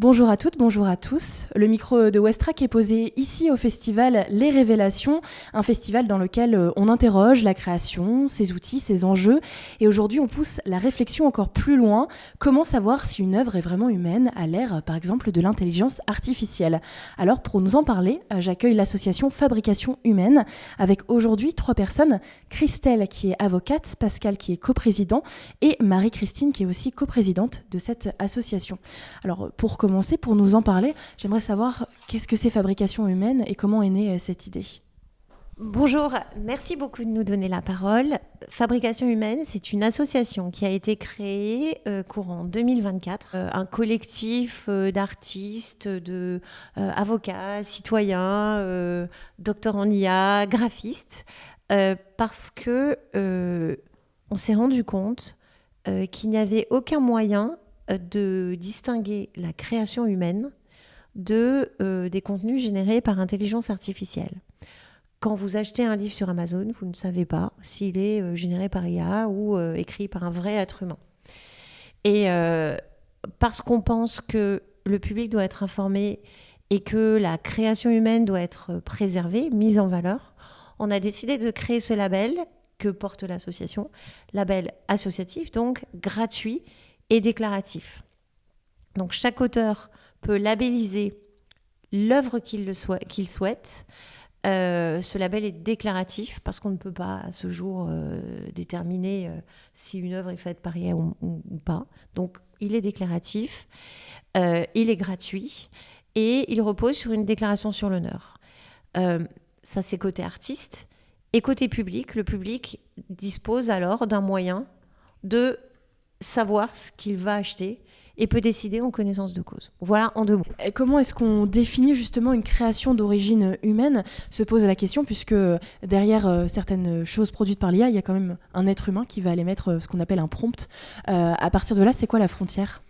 Bonjour à toutes, bonjour à tous. Le micro de Westrack est posé ici au festival Les Révélations, un festival dans lequel on interroge la création, ses outils, ses enjeux. Et aujourd'hui, on pousse la réflexion encore plus loin. Comment savoir si une œuvre est vraiment humaine à l'ère, par exemple, de l'intelligence artificielle ? Alors, pour nous en parler, j'accueille l'association Fabrication Humaine, avec aujourd'hui 3 personnes. Christelle, qui est avocate, Pascal, qui est coprésident, et Marie-Christine, qui est aussi coprésidente de cette association. Alors, pour commencer, pour nous en parler, j'aimerais savoir qu'est-ce que c'est Fabrication Humaine et comment est née cette idée. Bonjour, merci beaucoup de nous donner la parole. Fabrication Humaine, c'est une association qui a été créée courant 2024. Un collectif d'artistes, d'avocats, citoyens, docteurs en IA, graphistes, parce que on s'est rendu compte qu'il n'y avait aucun moyen de distinguer la création humaine des contenus générés par intelligence artificielle. Quand vous achetez un livre sur Amazon, vous ne savez pas s'il est généré par IA ou écrit par un vrai être humain. Et parce qu'on pense que le public doit être informé et que la création humaine doit être préservée, mise en valeur, on a décidé de créer ce label que porte l'association, label associatif, donc gratuit et déclaratif. Donc chaque auteur peut labelliser l'œuvre qu'il souhaite. Ce label est déclaratif parce qu'on ne peut pas à ce jour déterminer si une œuvre est faite par IA ou pas. Donc il est déclaratif, il est gratuit et il repose sur une déclaration sur l'honneur. Ça c'est côté artiste. Et côté public, le public dispose alors d'un moyen de savoir ce qu'il va acheter et peut décider en connaissance de cause. Voilà en 2 mots. Et comment est-ce qu'on définit justement une création d'origine humaine ? Se pose la question puisque derrière certaines choses produites par l'IA, il y a quand même un être humain qui va aller mettre ce qu'on appelle un prompt. À partir de là, c'est quoi la frontière ?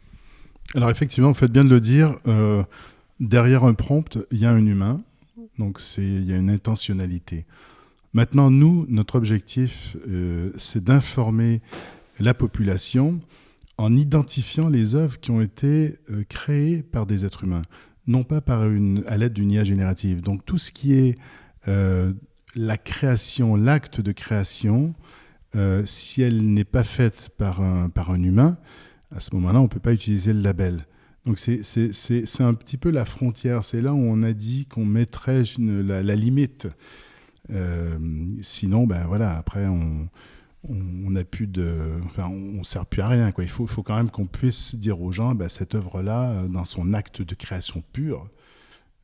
Alors effectivement, vous faites bien de le dire, derrière un prompt, il y a un humain, donc il y a une intentionnalité. Maintenant, nous, notre objectif, c'est d'informer la population en identifiant les œuvres qui ont été créées par des êtres humains, non pas à l'aide d'une IA générative. Donc tout ce qui est la création, l'acte de création, si elle n'est pas faite par un humain, à ce moment-là, on ne peut pas utiliser le label. Donc c'est un petit peu la frontière. C'est là où on a dit qu'on mettrait la limite. Sinon, ben voilà, après on n'a plus on sert plus à rien, quoi. Il faut quand même qu'on puisse dire aux gens, ben, cette œuvre-là, dans son acte de création pure,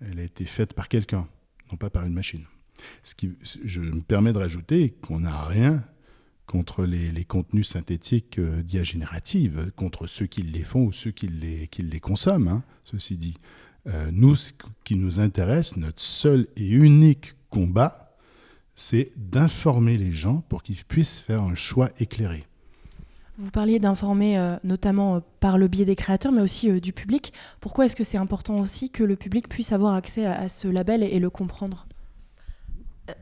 elle a été faite par quelqu'un, non pas par une machine. Je me permets de rajouter qu'on n'a rien contre les contenus synthétiques d'IA générative, contre ceux qui les font ou ceux qui les consomment, hein, ceci dit. Nous, ce qui nous intéresse, notre seul et unique combat, c'est d'informer les gens pour qu'ils puissent faire un choix éclairé. Vous parliez d'informer notamment par le biais des créateurs, mais aussi du public. Pourquoi est-ce que c'est important aussi que le public puisse avoir accès à ce label et le comprendre ?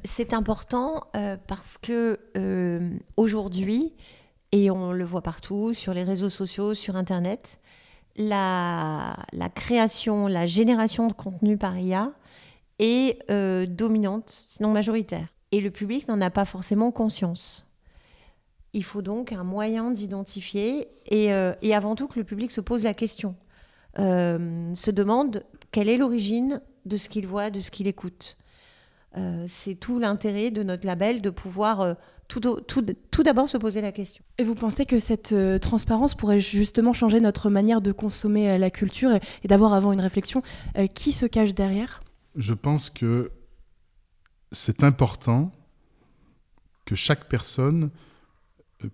C'est important parce que aujourd'hui, et on le voit partout, sur les réseaux sociaux, sur Internet, la création, la génération de contenu par IA est dominante, sinon majoritaire. Et le public n'en a pas forcément conscience. Il faut donc un moyen d'identifier et avant tout que le public se pose la question, se demande quelle est l'origine de ce qu'il voit, de ce qu'il écoute. C'est tout l'intérêt de notre label de pouvoir tout d'abord se poser la question. Et vous pensez que cette transparence pourrait justement changer notre manière de consommer la culture et d'avoir avant une réflexion qui se cache derrière ? Je pense que c'est important que chaque personne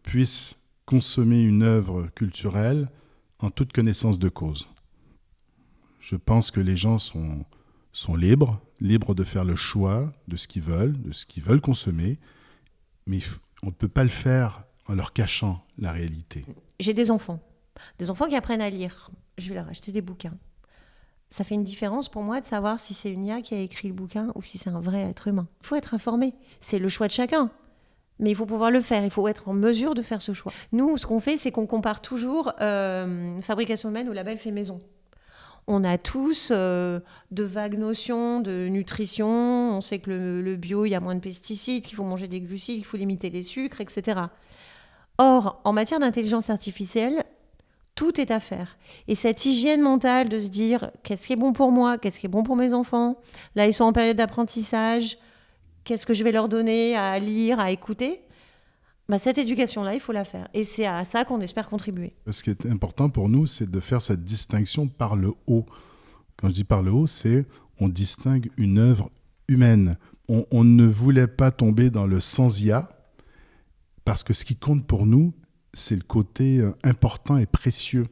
puisse consommer une œuvre culturelle en toute connaissance de cause. Je pense que les gens sont libres de faire le choix de ce qu'ils veulent consommer, mais on ne peut pas le faire en leur cachant la réalité. J'ai des enfants qui apprennent à lire. Je vais leur acheter des bouquins. Ça fait une différence pour moi de savoir si c'est une IA qui a écrit le bouquin ou si c'est un vrai être humain. Il faut être informé. C'est le choix de chacun. Mais il faut pouvoir le faire. Il faut être en mesure de faire ce choix. Nous, ce qu'on fait, c'est qu'on compare toujours Fabrication Humaine au label fait maison. On a tous de vagues notions de nutrition. On sait que le bio, il y a moins de pesticides, qu'il faut manger des glucides, qu'il faut limiter les sucres, etc. Or, en matière d'intelligence artificielle, tout est à faire. Et cette hygiène mentale de se dire qu'est-ce qui est bon pour moi, qu'est-ce qui est bon pour mes enfants, là ils sont en période d'apprentissage, qu'est-ce que je vais leur donner à lire, à écouter, cette éducation-là, il faut la faire. Et c'est à ça qu'on espère contribuer. Ce qui est important pour nous, c'est de faire cette distinction par le haut. Quand je dis par le haut, c'est on distingue une œuvre humaine. On ne voulait pas tomber dans le sans IA, parce que ce qui compte pour nous, c'est le côté important et précieux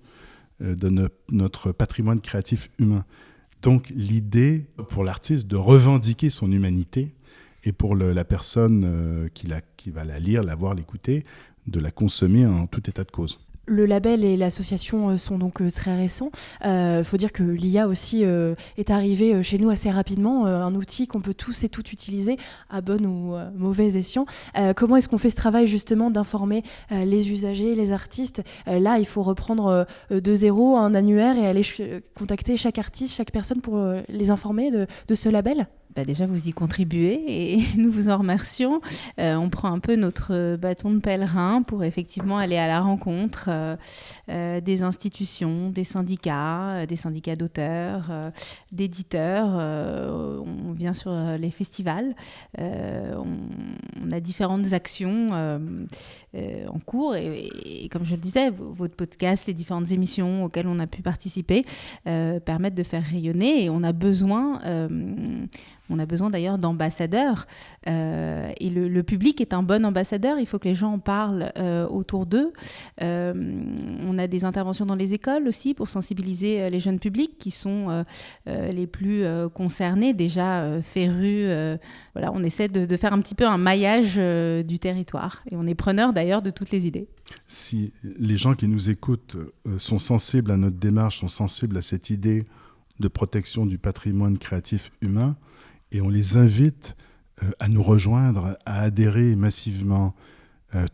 de notre patrimoine créatif humain. Donc l'idée pour l'artiste de revendiquer son humanité et pour la personne qui va la lire, la voir, l'écouter, de la consommer en tout état de cause. Le label et l'association sont donc très récents. Faut dire que l'IA aussi est arrivée chez nous assez rapidement, un outil qu'on peut tous et toutes utiliser à bon ou mauvais escient. Comment est-ce qu'on fait ce travail justement d'informer les usagers, les artistes ? Là, il faut reprendre de zéro un annuaire et aller contacter chaque artiste, chaque personne pour les informer de ce label ? Déjà, vous y contribuez et nous vous en remercions. On prend un peu notre bâton de pèlerin pour effectivement aller à la rencontre des institutions, des syndicats d'auteurs, d'éditeurs. On vient sur les festivals. On a différentes actions en cours et comme je le disais, votre podcast, les différentes émissions auxquelles on a pu participer permettent de faire rayonner et on a besoin d'ailleurs d'ambassadeurs et le public est un bon ambassadeur. Il faut que les gens en parlent autour d'eux. On a des interventions dans les écoles aussi pour sensibiliser les jeunes publics qui sont les plus concernés, déjà férus. Voilà, on essaie de faire un petit peu un maillage du territoire et on est preneur d'ailleurs de toutes les idées. Si les gens qui nous écoutent sont sensibles à notre démarche, sont sensibles à cette idée de protection du patrimoine créatif humain, et on les invite à nous rejoindre, à adhérer massivement.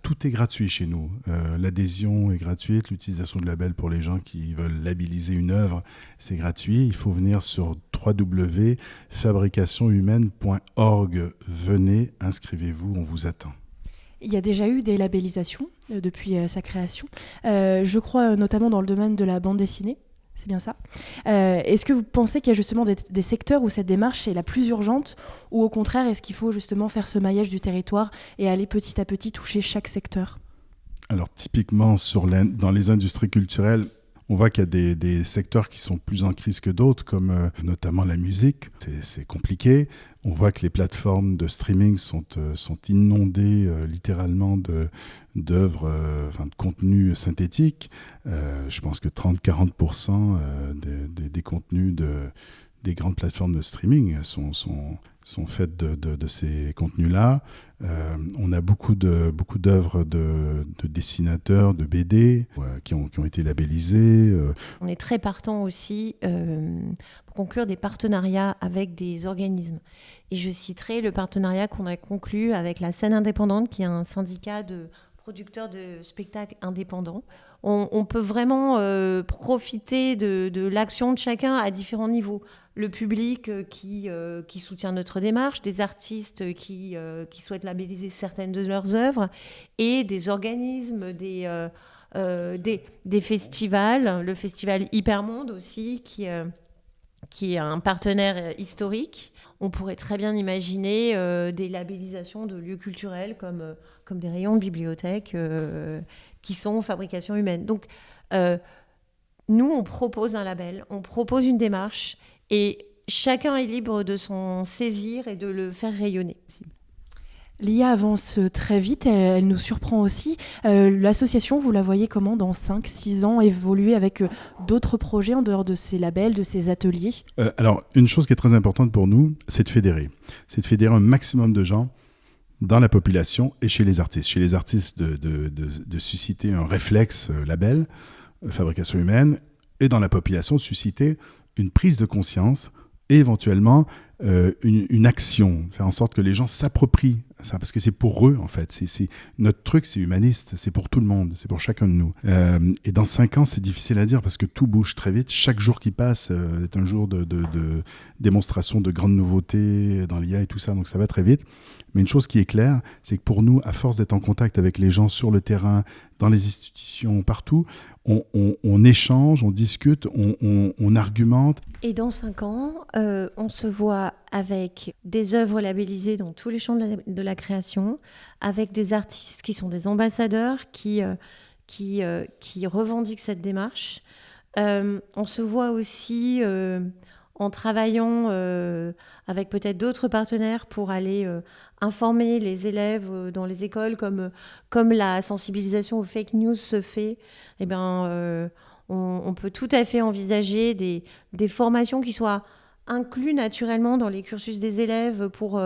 Tout est gratuit chez nous. L'adhésion est gratuite, l'utilisation de labels pour les gens qui veulent labelliser une œuvre, c'est gratuit. Il faut venir sur www.fabricationhumaine.org. Venez, inscrivez-vous, on vous attend. Il y a déjà eu des labellisations depuis sa création. Je crois notamment dans le domaine de la bande dessinée. C'est bien ça. Est-ce que vous pensez qu'il y a justement des secteurs où cette démarche est la plus urgente ou au contraire, est-ce qu'il faut justement faire ce maillage du territoire et aller petit à petit toucher chaque secteur ? Alors typiquement, dans les industries culturelles, on voit qu'il y a des secteurs qui sont plus en crise que d'autres, comme notamment la musique. C'est compliqué. On voit que les plateformes de streaming sont inondées littéralement d'œuvres, de contenus synthétiques. Je pense que 30-40% des contenus des grandes plateformes de streaming sont faites de ces contenus-là. On a beaucoup d'œuvres de dessinateurs, de BD qui ont été labellisées. On est très partant aussi pour conclure des partenariats avec des organismes. Et je citerai le partenariat qu'on a conclu avec la Scène Indépendante, qui est un syndicat de producteurs de spectacles indépendants. On peut vraiment profiter de l'action de chacun à différents niveaux. Le public qui soutient notre démarche, des artistes qui souhaitent labelliser certaines de leurs œuvres et des organismes, des festivals, le festival Hypermonde aussi, qui est un partenaire historique. On pourrait très bien imaginer des labellisations de lieux culturels comme des rayons de bibliothèque qui sont fabrication humaine. Donc, nous, on propose un label, on propose une démarche et chacun est libre de s'en saisir et de le faire rayonner. L'IA avance très vite, elle nous surprend aussi. L'association, vous la voyez comment dans 5-6 ans évoluer avec d'autres projets en dehors de ces labels, de ces ateliers ? Alors, une chose qui est très importante pour nous, c'est de fédérer. C'est de fédérer un maximum de gens dans la population et chez les artistes. Chez les artistes, de susciter un réflexe label, fabrication humaine, et dans la population, de susciter une prise de conscience et éventuellement une action, faire en sorte que les gens s'approprient ça, parce que c'est pour eux, en fait. Notre truc, c'est humaniste, c'est pour tout le monde, c'est pour chacun de nous. Et dans 5 ans, c'est difficile à dire parce que tout bouge très vite. Chaque jour qui passe est un jour de démonstration de grandes nouveautés dans l'IA et tout ça, donc ça va très vite. Mais une chose qui est claire, c'est que pour nous, à force d'être en contact avec les gens sur le terrain, dans les institutions, partout, on échange, on discute, on argumente. Et dans 5 ans, on se voit avec des œuvres labellisées dans tous les champs de la création, avec des artistes qui sont des ambassadeurs, qui revendiquent cette démarche. On se voit aussi en travaillant avec peut-être d'autres partenaires pour aller informer les élèves dans les écoles, comme la sensibilisation aux fake news se fait. Eh bien, on peut tout à fait envisager des formations qui soient incluses naturellement dans les cursus des élèves pour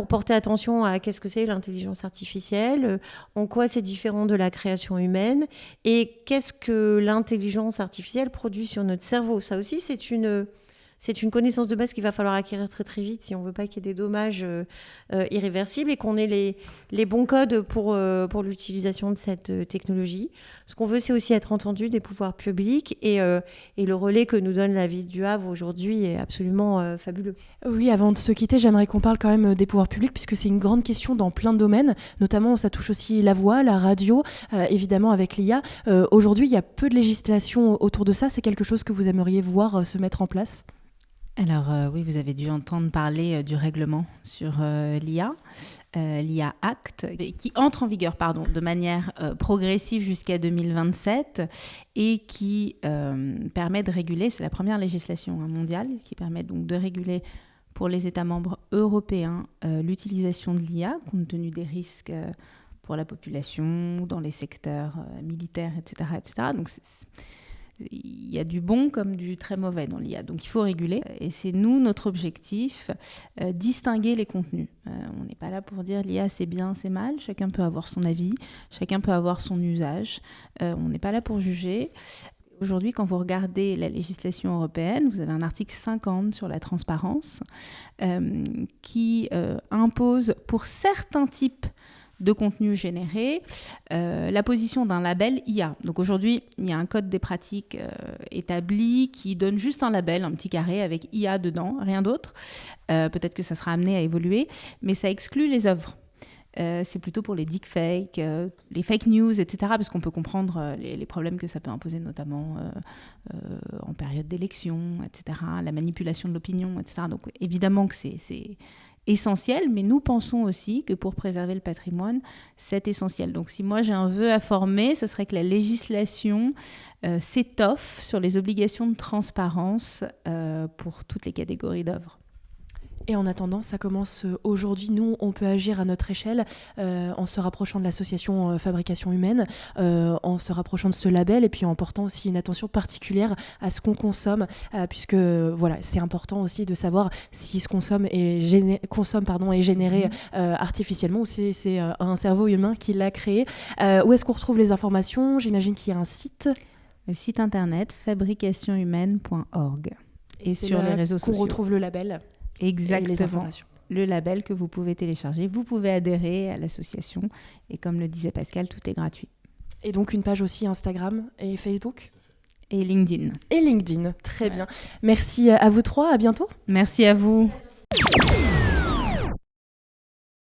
porter attention à qu'est-ce que c'est l'intelligence artificielle, en quoi c'est différent de la création humaine, et qu'est-ce que l'intelligence artificielle produit sur notre cerveau. Ça aussi, c'est une connaissance de base qu'il va falloir acquérir très très vite si on ne veut pas qu'il y ait des dommages irréversibles et qu'on ait les bons codes pour l'utilisation de cette technologie. Ce qu'on veut, c'est aussi être entendu des pouvoirs publics et le relais que nous donne la ville du Havre aujourd'hui est absolument fabuleux. Oui, avant de se quitter, j'aimerais qu'on parle quand même des pouvoirs publics puisque c'est une grande question dans plein de domaines, notamment ça touche aussi la voix, la radio, évidemment avec l'IA. Aujourd'hui, il y a peu de législation autour de ça. C'est quelque chose que vous aimeriez voir se mettre en place ? Alors oui, vous avez dû entendre parler du règlement sur l'IA, l'IA Act, qui entre en vigueur de manière progressive jusqu'à 2027 et qui permet de réguler, c'est la première législation mondiale, qui permet donc de réguler pour les États membres européens l'utilisation de l'IA, compte tenu des risques pour la population, dans les secteurs militaires, etc. etc. Donc il y a du bon comme du très mauvais dans l'IA. Donc il faut réguler. Et c'est notre objectif, distinguer les contenus. On n'est pas là pour dire l'IA c'est bien, c'est mal. Chacun peut avoir son avis, chacun peut avoir son usage. On n'est pas là pour juger. Aujourd'hui, quand vous regardez la législation européenne, vous avez un article 50 sur la transparence qui impose pour certains types de contenu généré, la position d'un label IA. Donc aujourd'hui, il y a un code des pratiques établi qui donne juste un label, un petit carré avec IA dedans, rien d'autre. Peut-être que ça sera amené à évoluer, mais ça exclut les œuvres. C'est plutôt pour les deepfakes, les fake news, etc., parce qu'on peut comprendre les problèmes que ça peut imposer, notamment en période d'élection, etc., la manipulation de l'opinion, etc. Donc évidemment que c'est essentiel, mais nous pensons aussi que pour préserver le patrimoine, c'est essentiel. Donc si moi j'ai un vœu à former, ce serait que la législation s'étoffe sur les obligations de transparence pour toutes les catégories d'œuvres. Et en attendant, ça commence aujourd'hui. Nous, on peut agir à notre échelle en se rapprochant de l'association Fabrication Humaine, en se rapprochant de ce label et puis en portant aussi une attention particulière à ce qu'on consomme, puisque voilà, c'est important aussi de savoir si ce consomme est généré artificiellement ou si c'est un cerveau humain qui l'a créé. Où est-ce qu'on retrouve les informations ? J'imagine qu'il y a un site. Le site internet fabricationhumaine.org. Et sur les réseaux sociaux. Qu'on retrouve le label. Exactement, le label que vous pouvez télécharger. Vous pouvez adhérer à l'association et comme le disait Pascal, tout est gratuit. Et donc une page aussi Instagram et Facebook ? Et LinkedIn. Et LinkedIn, très bien. Merci à vous trois, à bientôt. Merci à vous.